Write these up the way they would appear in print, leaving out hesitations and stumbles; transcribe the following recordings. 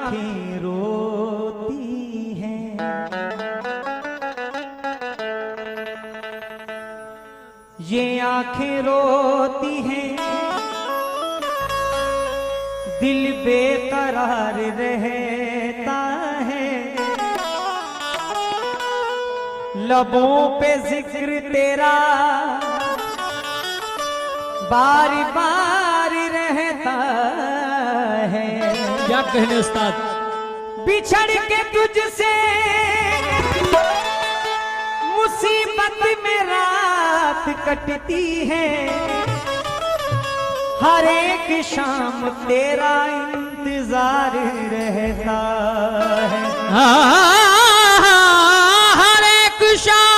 आंखें रोती हैं, ये आंखें रोती हैं, दिल बेकरार रहता है, लबों पे जिक्र तेरा बार बार रहता है। क्या कहने उस्ताद। बिछड़ के तुझसे मुसीबत में रात कटती है, हर एक शाम तेरा इंतजार रहता है। हर एक शाम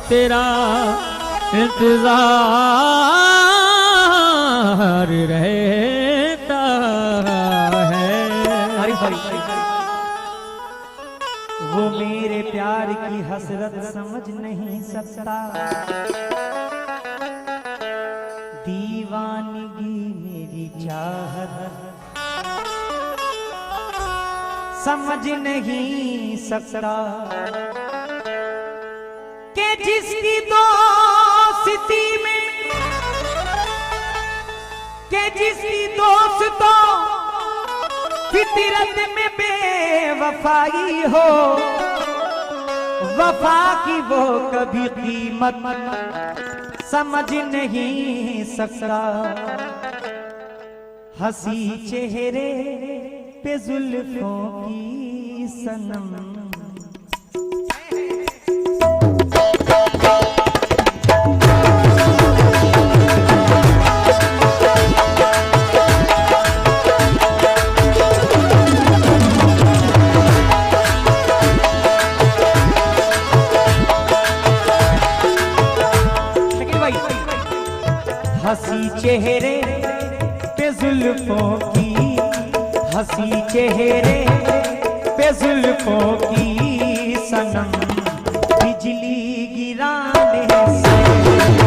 तेरा इंतजार रहता है। वो मेरे प्यार की हसरत समझ नहीं सकता, दीवानगी मेरी चाहत समझ नहीं सकता, कि जिसकी दोस्ती में, कि जिसकी दोस्तों फितरत में बेवफाई हो, वफा की वो कभी कीमत समझ नहीं सकता। हंसी चेहरे पे जुल्फों की सनम, हंसी चेहरे पे जुल्फों की, हंसी चेहरे पे जुल्फों की सनम, बिजली गिराने से,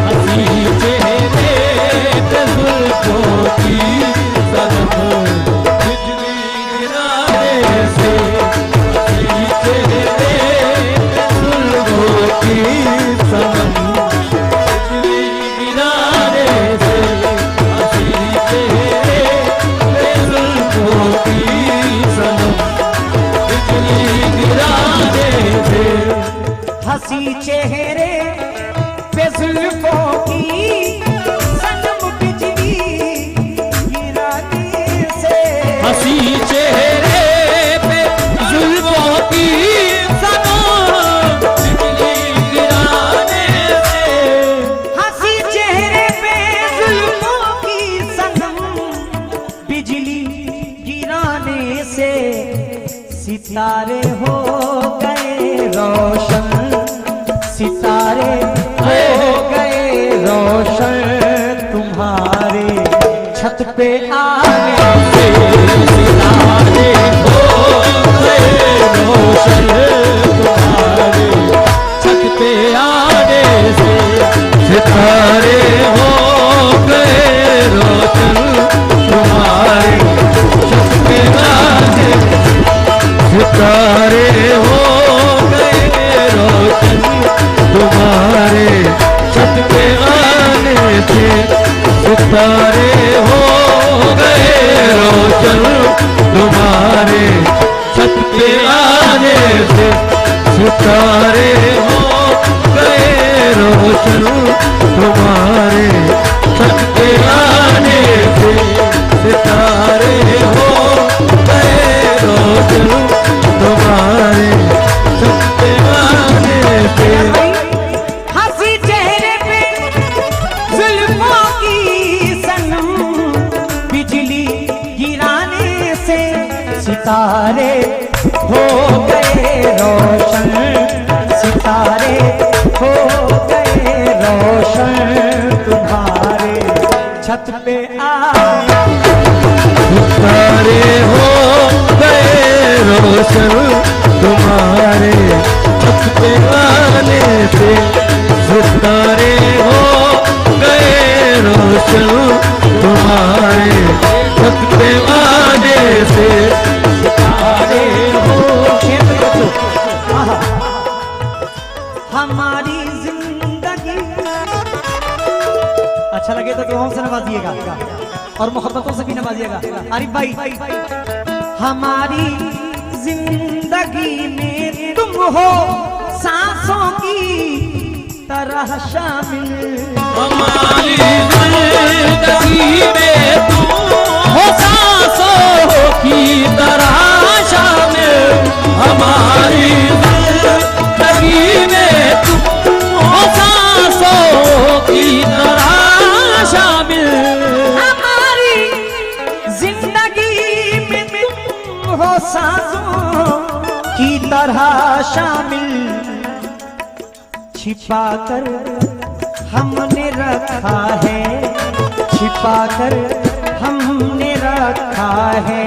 हंसी चेहरे पे जुल्फों की सनम, बिजली गिराने से, हंसी चेहरे पे जुल्फों की सनम, हंसी चेहरे पे जुल्फों की सनम, बिजली गिराने से, हंसी चेहरे पे जुल्फों की सनम, बिजली गिराने से, हंसी चेहरे पे जुल्फों की सनम, बिजली गिराने से, सितारे हो गए रोशन, सितारे हो गए रोशन, तुम्हारे छत पे आने से, सितारे हो गए रोशन, तुम्हारे छत पे आने से, सितारे हो गए रोशन, तुम्हारे छत पे आने से, सितारे हो गए रोशन, तुम्हारे छत पे आने से, सितारे हो गए रोशन, तुम्हारे छत पे आने से, सितारे हो गए रोशन, तुम्हारे छत पे आने से, सितारे हो गए रोशन, तुम्हारे छत पे आने से। हंसी चेहरे पे जुल्फों की सनम, बिजली गिराने से, सितारे हो गए रोशन, सितारे हो गए रोशन, तुम्हारे छत पे आए, सितारे हो गए रोशन, तुम्हारे छत पे आने से, सितारे हो गए रोशन, तुम्हारे छत पे से सितारे हो। हमारी जिंदगी, अच्छा लगे तो दुआओं से नवाजिएगा और मोहब्बतों से भी नवाजिएगा। आरिफ भाई, हमारी जिंदगी में तुम हो सांसों की तरह शामिल, हमारी जिंदगी में तुम हो सांसों की तरह शामिल, हमारी जिंदगी में तुम हो सांसों की तरह शामिल, हमारी जिंदगी में तुम हो सांसों की तरह शामिल, छिपा कर हमने रखा है, छिपा कर हमने रखा है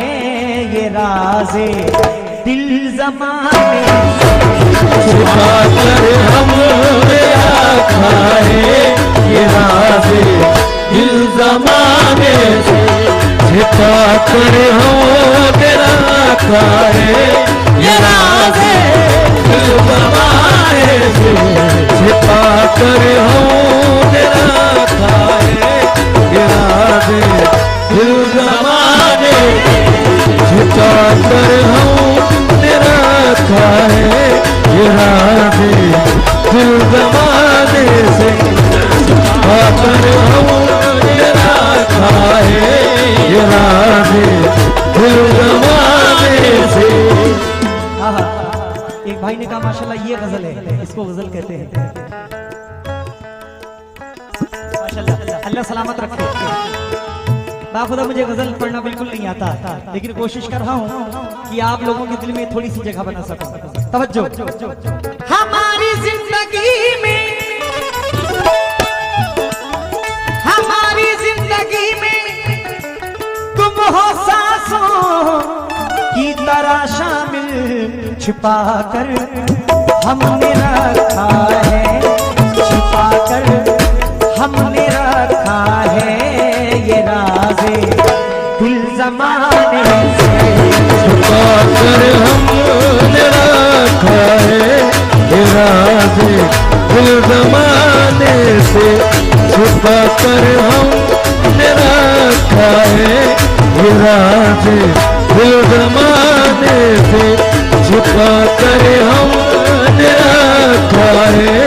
ये राज़े दिल ज़माने, छिपा कर हमने रखा है ये राज़े दिल ज़माने से, छिपा कर हमने रखा है ये राज़े दिल ज़माने से, छिपा कर हमने रखा है ये राज़े दिल ज़माने, छिपा कर हमने रखा है ये राज़े दिल ज़माने से, छिपा कर हमने रखा है ये राज़े दिल ज़माने से। एक भाई ने कहा माशाल्लाह ये गजल है, इसको गजल कहते हैं। माशाल्लाह, अल्लाह सलामत रखे। बाखुदा मुझे गजल पढ़ना बिल्कुल नहीं आता, लेकिन कोशिश कर रहा हूँ कि आप लोगों के दिल में थोड़ी सी जगह बना सकूं। तवज्जो। हमारी जिंदगी में, हमारी जिंदगी में तुम हो सांसों की तरह शामिल, छिपा कर हमने रखा है, छिपा कर हमने रखा है ये राज़े दिल ज़माने से, छिपा कर हमने रखा है ये राज़े दिल ज़माने से, छिपा कर हमने रखा है ये राज़े दिल ज़माने से, छिपा कर हमने रखा है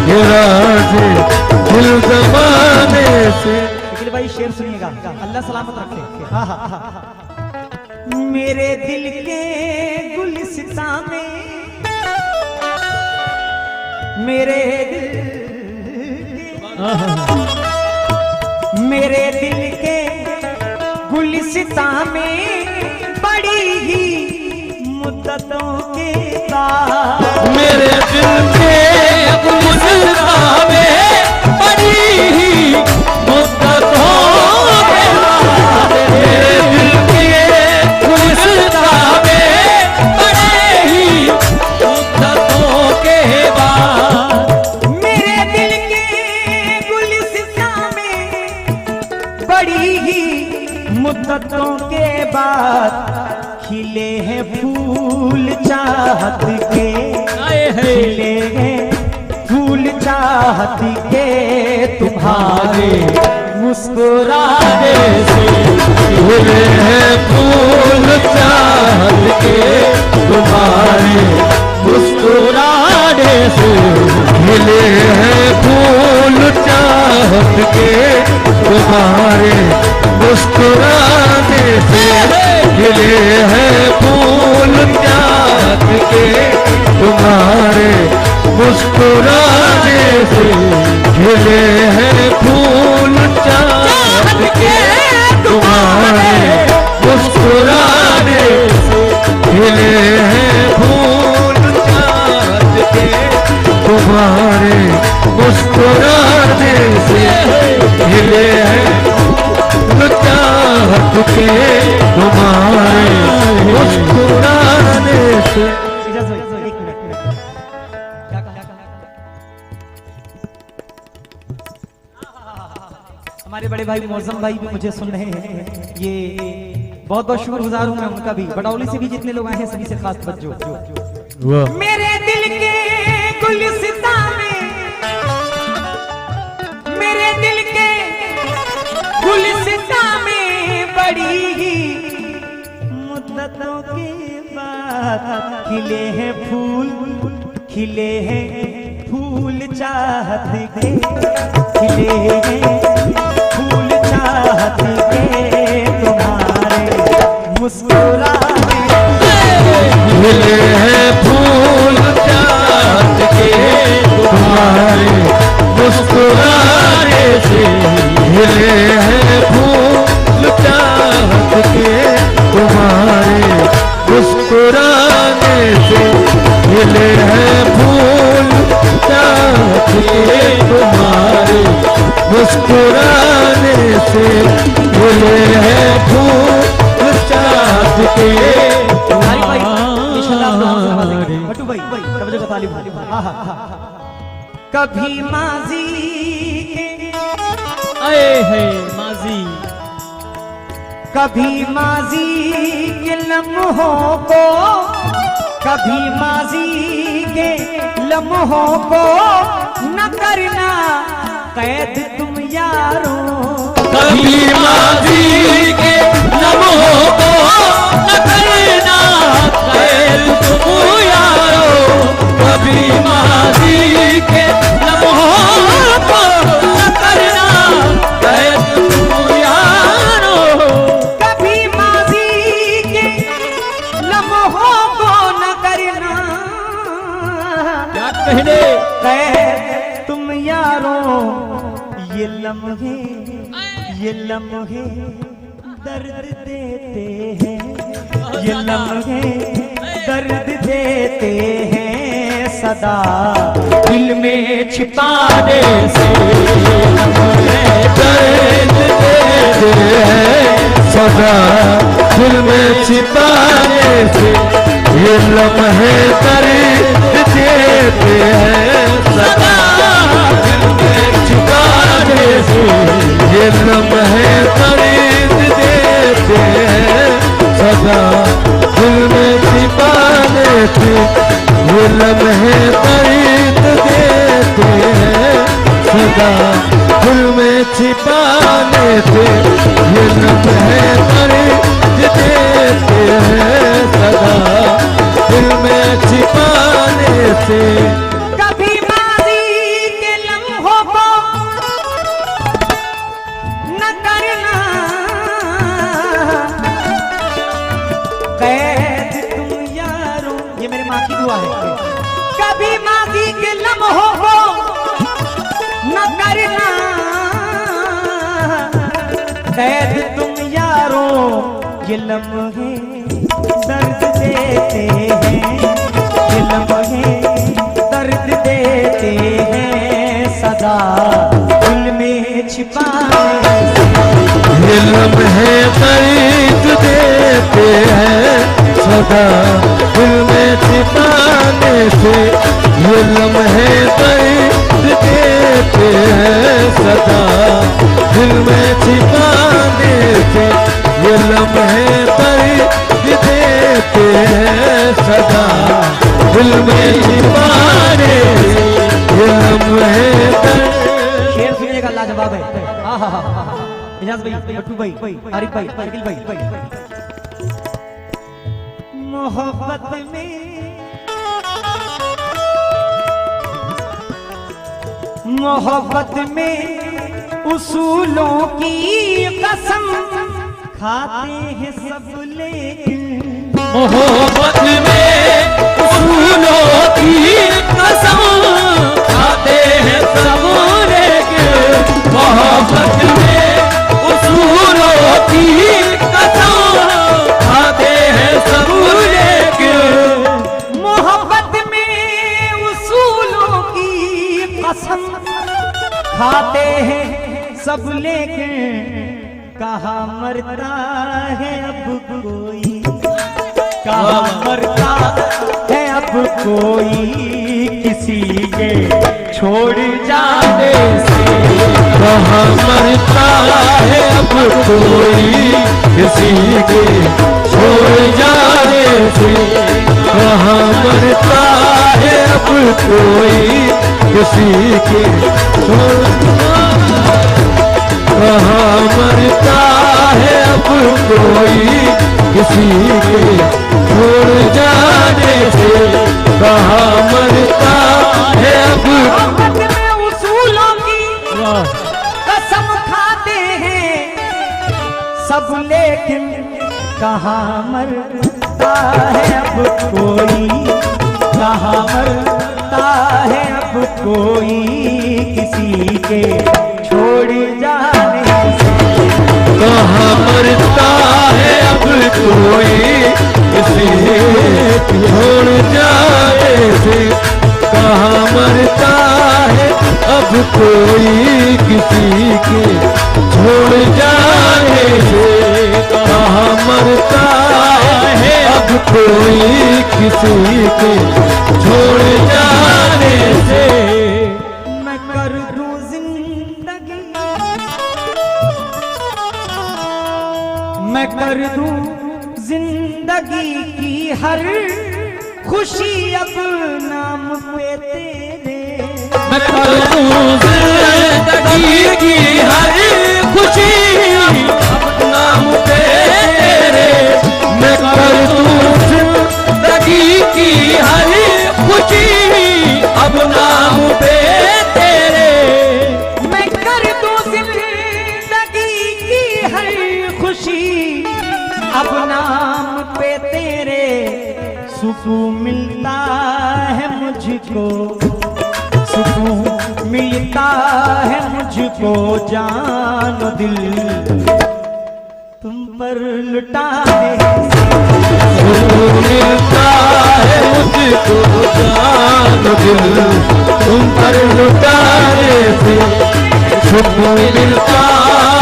ये राज़े दिल ज़माने से। लेकिन भाई शेर सुनिएगा, अल्लाह सलामत रखे। मेरे दिल के गुलिस्तां में, मेरे दिल के गुलिस्तां में बड़ी ही मुद्दतों के बाद, मेरे दिल के गुलिस्तां में बड़ी ही मुद्दतों के बाद, मेरे दिल के गुलिस्तां में बड़ी ही मुद्दतों के बाद, मेरे दिल के गुलिस्तां में बड़ी ही मुद्दतों के बाद खिले हैं फूल चाहत के, खिले हैं फूल चाहत के तुम्हारे मुस्कुराने से, खिले हैं फूल चाहत के तुम्हारे मुस्कुराने से, खिले हैं फूल चाहत के तुम्हारे मुस्कुराने से, खिले हैं फूल चाहत के तुम्हारे मुस्कुराने से, खिले हैं फूल चाहत के तुम्हारे मुस्कुराने से, खिले हैं फूल चाहत के तुम्हारे मुस्कुराने से, खिले हैं फूल चाहत के तुम्हारे मुस्कुराने से। हमारे बड़े भाई मौजम भाई भी मुझे सुन रहे हैं, ये बहुत बहुत शुक्रगुजार हूं मैं उनका भी। बडौली से भी जितने लोग आए हैं सभी से खास तवज्जो। वाह मेरे दिल के गुलिस्ता में, मेरे दिल के गुलिस्ता में बड़ी ही मुद्दतों के बाद खिले हैं फूल, खिले हैं फूल चाहत के, खिले हैं फूल चाहत के तुम्हारे मुस्कुराने, खिले हैं फूल चाहत के तुम्हारे मुस्कुराने से, खिले हैं फूल चाहत के तुम्हारे मुस्कुराने से, खिले हैं फूल चाहत के तुम्हारे मुस्कुराने से, खिले हैं फूल चाहत के भट्टू भाई तवज्जो का तालिब। कभी माजी के आए है माजी, कभी माजी के लम्हों को, कभी माजी के लम्हों को न करना कैद तुम यारों, कभी माजी के लम्हों को न करना कैद तुम यारो, कभी माजी के लम्हों को न करना कैद तुम यारो, कभी माजी के लम्हों को न करना क्या कहने कैद तुम यारों, ये लम्हे दर्द देते हैं, ये लम्हे दर्द देते हैं सदा दिल में छिपाने से, दर्द देते हैं सदा दिल में छिपाने से, ये लम्हे दर्द देते हैं सदा दिल में छिपाने से, ये लम्हे दर्द देते हैं सदा दिल में छिपाने से, ये लम्हे दर्द देते हैं सदा दिल में छिपाने से, ये लम्हे दर्द देते हैं सदा दिल में छिपाने से। कभी माजी के लम्हों को न करना कैद तुम यारों, ये मेरी माँ की दुआ है। कभी माजी के लम्हों को न करना कैद तुम यारों, ये लम्हे दर्द देते हैं, ये लम्हे दर्द देते हैं सदा दिल में छिपाने से, ये लम्हे दर्द देते हैं सदा दिल में छिपाने से, ये लम्हे दर्द देते हैं सदा दिल में छिपाने से, ये लम्हे दर्द देते हैं सदा दिल में छिपाने से, ये लम्हे दर्द। शेर सुनिए का लाजवाब है। इजाज भाई, भट्टू भाई, आरिफ भाई, अखिल भाई। मोहब्बत में मोहब्बत में उसूलों की कसम खाते हैं सब लेकिन, मोहब्बत में उसूलों की कसम खाते हैं सब लेकिन, मोहब्बत में उसूलों की कसम खाते हैं सब लेकिन, मोहब्बत में उसूलों की कसम खाते हैं सब लेकिन, कहाँ मरता है अब कोई, कहाँ मरता है अब कोई किसी के छोड़ जाने से, कहाँ मरता है अब कोई किसी के छोड़ जाने से कहाँ मरता है अब कोई किसी के कहाँ मरता है अब कोई किसी के छोड़ जाने से कहाँ मरता है अब मोहब्बत में उसूलों की कसम खाते हैं सब, लेकिन कहाँ मरता है अब कोई, कहाँ मरता है अब कोई किसी के छोड़ जाने से। कहाँ मरता है अब कोई किसी के छोड़ जाने से कहाँ मरता है अब कोई किसी के छोड़ जाने से कहाँ मरता है अब कोई किसी के छोड़ जाने से। मैं कर दूं जिंदगी, मैं कर दूं जिंदगी की हर खुशी अब नाम पे तेरे। मैं कर दूं जिंदगी की हर खुशी अब नाम पे तेरे। मैं कर दूं जिंदगी की हर खुशी अब नाम पे तेरे। मैं कर दूं जिंदगी की हर खुशी अब नाम पे तेरे। सुकून मिलता है मुझको, सुकून मिलता है मुझको जान दिल तुम पर लुटाने से। सुकून मिलता है मुझको जान दिल तुम पर लुटाने से। सुकून मिलता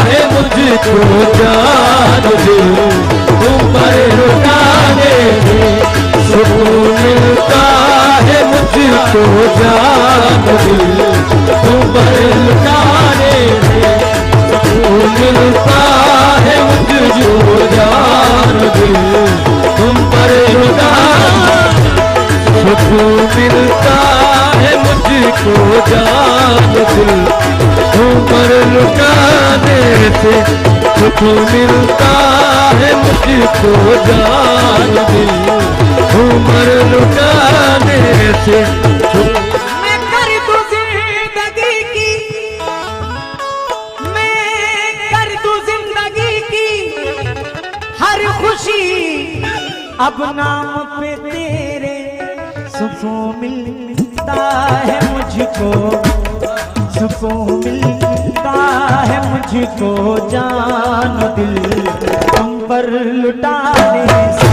है मुझको जान दिल तुम पर लुटाने से। सुकून मिलता है मुझको जान दिल तुम पर लुटाने से। सुकून मिलता है मुझको जान दिल तुम पर लुटाने। सुकून मिलता है मुझको जान दिल तुम पर लुटाने से। सुकून मिलता है मुझको जान दिल तुम पर लुटाने से। मैं कर दूं जिंदगी की, मैं कर दूं जिंदगी की हर खुशी अब नाम पे तेरे। सुकून मिलता है मुझको, सुकून मिलता है मुझको जान दिल तुम पर लुटाने से।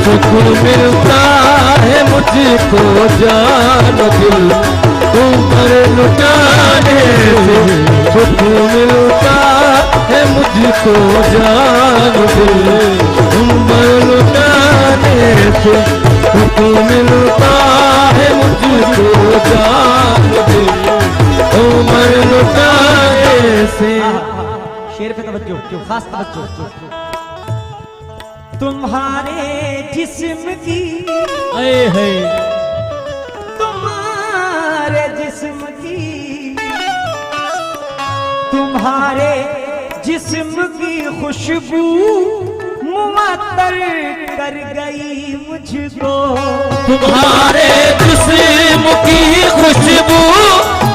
सुकून मिलता है मुझको जान दिल तुम पर लुटाने से। सुकून मिलता है मुझको जान दिल तुम पर लुटाने से। सुकून मिलता है मुझको जान दिल तुम पर लुटाने से। शेर पे तवज्जो, खास तवज्जो। तुम्हारे जिस्म की, तुम्हारे जिस्म की, तुम्हारे जिस्म की खुशबू मुअत्तर कर गई मुझको। तुम्हारे जिस्म की खुशबू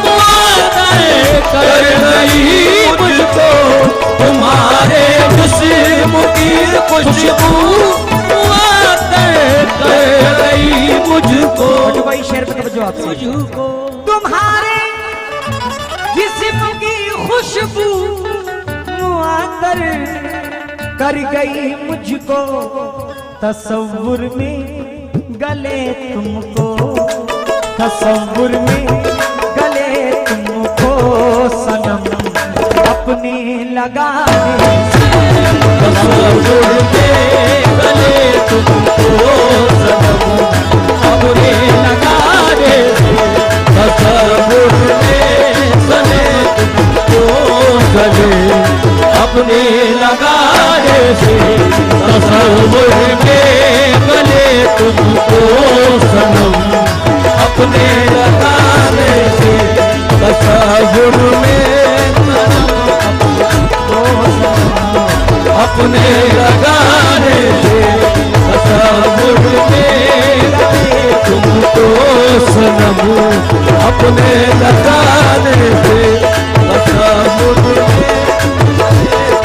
मुअत्तर कर गई मुझको। तुम्हारे जिस्म की खुशबू मुअत्तर कर गई मुझको। भाई शेर पे तवज्जो आपसे। मुझको तुम्हारे जिस्म की खुशबू मुअत्तर कर गई मुझको। तसव्वुर में गले तुमको, तसव्वुर में गले तुमको सनम अपने लगाने से। तसव्वुर में गले तुमको सनम अपने लगाने से। तसव्वुर में गले तुमको गले अपने लगाने से। तुमको सनम अपने लगाने से तसव्वुर में अपने लगाने से तसव्वुर में तुमको सनम अपने लगाने से तसव्वुर में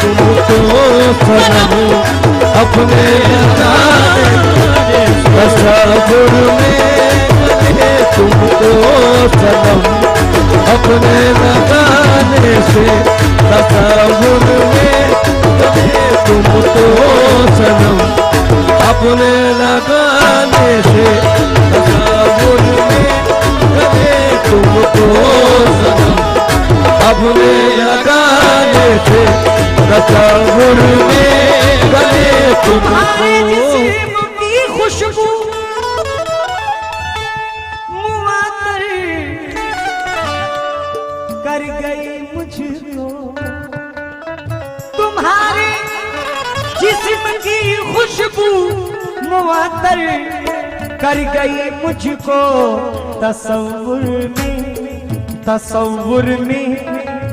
तुमको सनम अपने लगाने तसव्वुर में तुमको सनम अपने लगाने से तसव्वुर में तुमको सनम अपने लगाने से तसव्वुर में तुमको सनम अपने लगाने से तसव्वुर में तुम्हारे तुमको जिस्म की खुशबू मुआतर कर गई मुझको, तुम्हारे जिस्म की खुशबू मुआतर कर गई मुझको, तसव्वुर में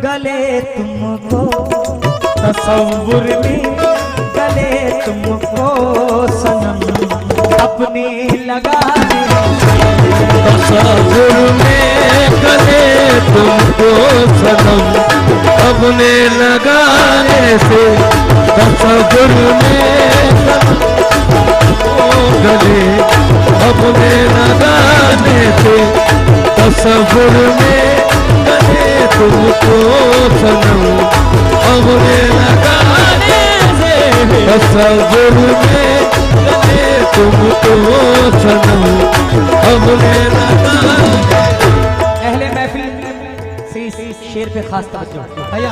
गले तुमको, तसव्वुर में गले तुमको सनम अपने लगाने तसव्वुर में गले तुमको सनम अपने लगाने से तसव्वुर में गले अपने लगाने से तसव्वुर में गले तुमको सनम अपने लगाने से तसव्वुर में गले तुमको सनम अपने लगाने। अहले महफिल से इस शेर पे खास तवज्जो भैया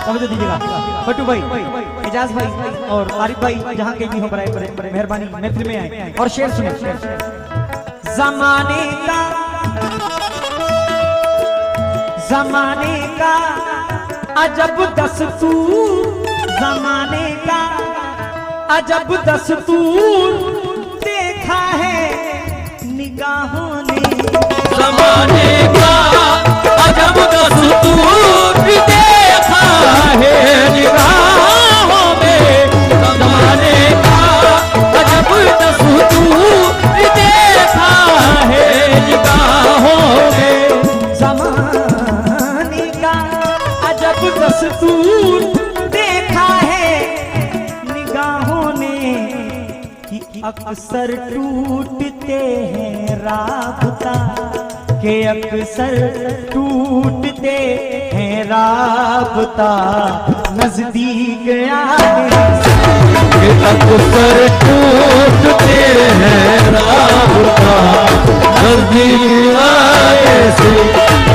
तवज्जो दीजिएगा। बट्टू भाई, इजाज भाई और आरिफ भाई जहां कहीं भी हो बड़े मेहरबानी महफिल में आए और शेर सुने। जमाने का अजब दस्तूर, जमाने का अजब दस्तूर देखा है निगाहों ने, ज़माने का अजब दस्तूर देखा है निगाहों में, ज़माने का अजब दस्तूर देखा है निगाहों में, जमाने का अजब दस्तूर देखा है निगाहों ने कि अक्सर टूटते हैं राबता, के अक्सर टूटते हैं राबता नजदीक आने से, कि अक्सर टूटते हैं राबता नज़दीक आने से,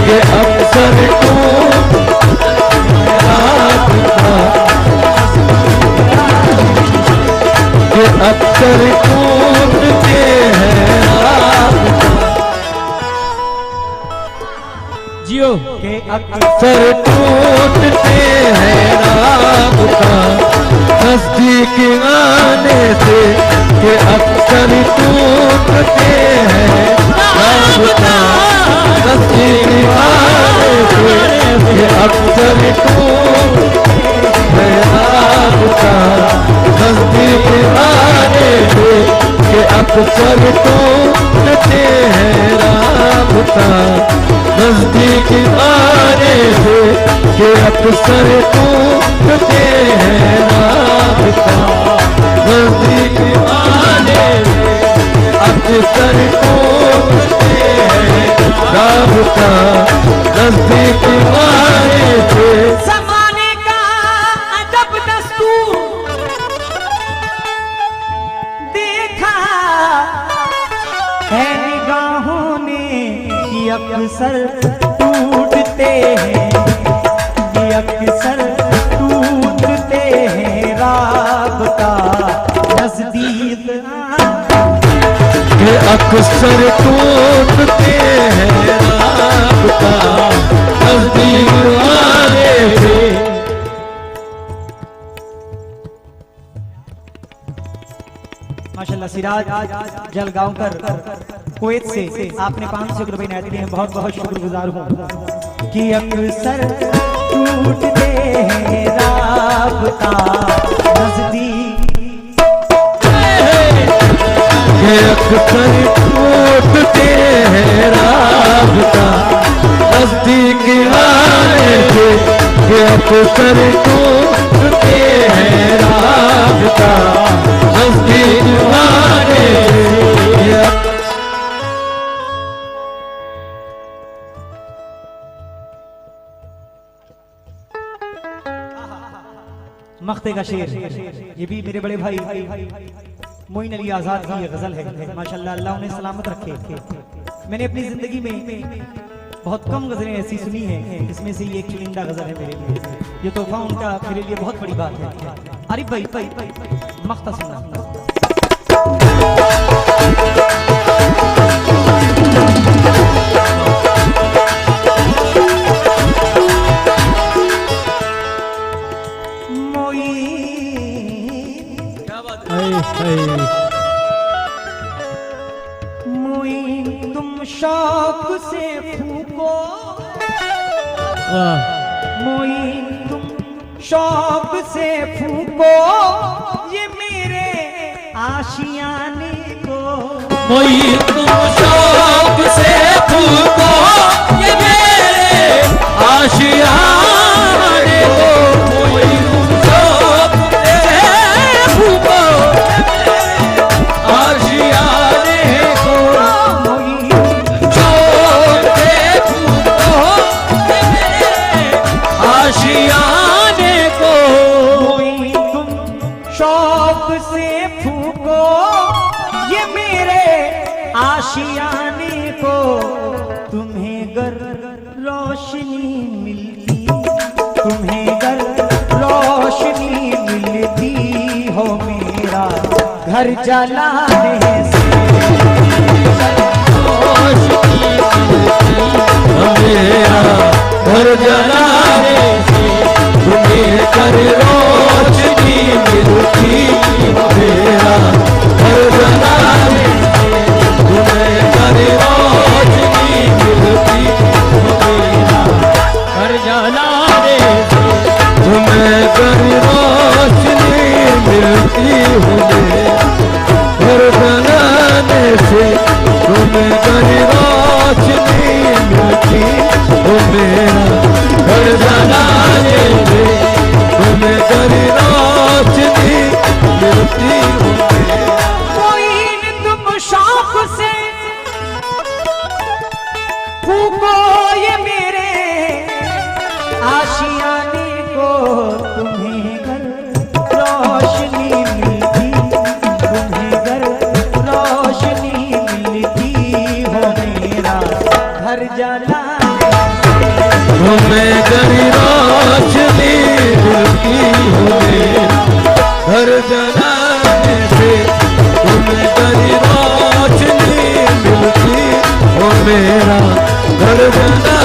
कि अक्सर टूटते हैं राबता, कि अक्सर टूटते हैं राबता जियो, के अक्सर टूटते हैं राबता नज़दीक आने से, कि अक्सर टूटते हैं राबता नज़दीक आने से, कि अक्सर टूटते हैं राबता नज़दीक आने से, कि अक्सर टूटते हैं राबता नज़दीक आने से, कि अक्सर टूटते हैं राबता नज़दीक आने से, अक्सर टूटते हैं राबता नज़दीक आने से। जमाने का अजब दस्तूर देखा है निगाहों ने कि अक्सर टूटते हैं, कि अक्सर टूटते हैं राबता नजदीक कि अक्सर टूटते हैं राबता नज़दीक आने से। माशाल्लाह सिराज जलगांवकर कुवैत से आपने 500 रुपए इनायत दिए हैं, बहुत बहुत शुक्रगुजार हूँ। कि अक्सर टूटते हैं राबता नजदीक, कि अक्सर टूटते हैं राबता नजदीक आने से, कि अक्सर टूटते हैं राबता नजदीक आने से। मख्ते का शेर, ये भी मेरे बड़े भाई मोइन अली आजाद की ये गजल है। माशाल्लाह अल्लाह उन्हें सलामत रखे। मैंने अपनी जिंदगी में बहुत कम गजलें ऐसी सुनी हैं, इसमें से ये एक चुनिंदा गजल है मेरे लिए। ये तोहफा उनका मेरे लिए बहुत बड़ी बात है। आरिफ भाई मख्ता सुनना। मोइन तुम शौक से फूको, मोइन तुम शौक से फूको ये मेरे आशियाने को, मोइन तुम शौक से फूको ये मेरे आशियाने को, मोइन तुम शौक से फूको आशियाने को, मोइन शौक से फूको ये मेरे आशियाने को, मोइन तुम शौक से फूको ये मेरे आशियाने को, तुम्हें गर रोशनी मिलती, तुम्हें गर रोशनी मिलती हो मेरा घर जलाने से, मेरा घर जलाने से, तुम्हें कर रोशनी मिलती, मेरा घर जलाने से, तुम्हें कर रोशनी मिलती, मेरा घर जलाने से, तुम्हें कर रोशनी मिलती हो, घर जलाने से, तुम्हें कर रोशनी मिलती हो, मेरा घर जलाने से, तुम्हें कर रोशनी मिलती हो, मोइन तुम शौक से फूको ये मेरे आशियाने को, तुम्हें घर रोशनी मिलती, तुम्हें घर रोशनी मिलती हो मेरा घर जलाने से, तुम्हें कर रोशनी मिलती हो, घर जलाने से, तुम्हें कर रोशनी मिलती हो, मेरा घर जलाने